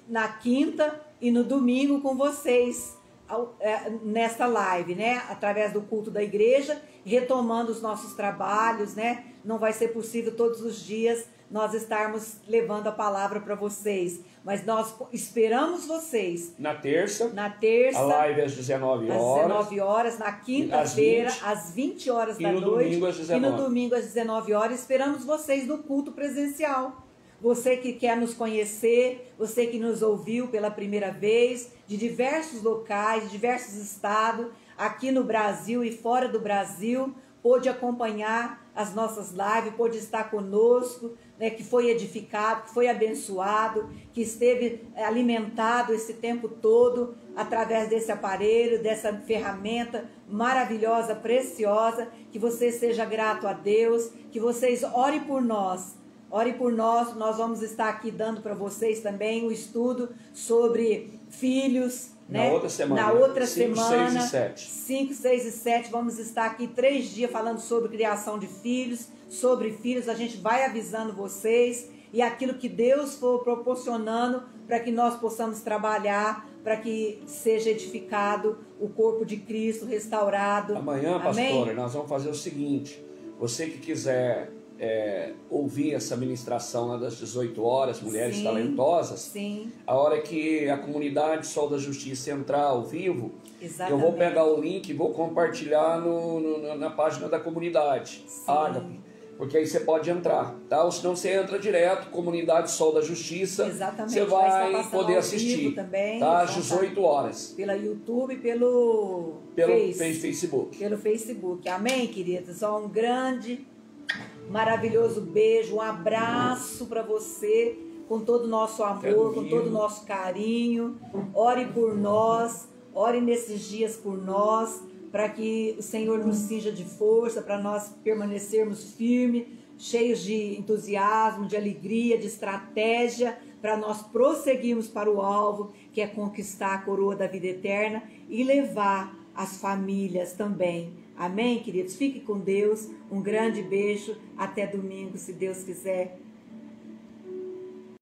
na quinta e no domingo com vocês nesta live, né? Através do culto da igreja, retomando os nossos trabalhos, né? Não vai ser possível todos os dias nós estarmos levando a palavra para vocês, mas nós esperamos vocês. Na terça, a live às 19 horas. Às 19 horas, na quinta-feira, às 20 horas da noite. E no domingo às 19 horas, esperamos vocês no culto presencial. Você que quer nos conhecer, você que nos ouviu pela primeira vez, de diversos locais, de diversos estados, aqui no Brasil e fora do Brasil, pôde acompanhar as nossas lives, pôde estar conosco, né, que foi edificado, que foi abençoado, que esteve alimentado esse tempo todo através desse aparelho, dessa ferramenta maravilhosa, preciosa. Que você seja grato a Deus, que vocês orem por nós. Ore por nós, nós vamos estar aqui dando para vocês também o estudo sobre filhos, né? Na outra semana. Na outra 5, semana, 6 e 7. 5, 6 e 7, vamos estar aqui 3 dias falando sobre criação de filhos, sobre filhos. A gente vai avisando vocês e aquilo que Deus for proporcionando para que nós possamos trabalhar, para que seja edificado o corpo de Cristo, restaurado. Amanhã, pastora, nós vamos fazer o seguinte: você que quiser ouvir essa ministração lá das 18 horas, Mulheres Sim, Talentosas, sim. A hora que a comunidade Sol da Justiça entrar ao vivo, Exatamente. eu vou pegar o link e vou compartilhar na página da comunidade Ágape, porque aí você pode entrar, tá? Ou senão você entra direto, comunidade Sol da Justiça. Exatamente. Você vai poder assistir, também, tá? Às 18 horas. Pela YouTube e pelo Facebook. Pelo Facebook. Amém, queridos? Um grande, maravilhoso beijo, um abraço para você, com todo o nosso amor, com todo o nosso carinho. Ore por nós, ore nesses dias por nós, para que o Senhor nos cinja de força, para nós permanecermos firmes, cheios de entusiasmo, de alegria, de estratégia, para nós prosseguirmos para o alvo, que é conquistar a coroa da vida eterna e levar as famílias também. Amém, queridos? Fique com Deus. Um grande beijo. Até domingo, se Deus quiser.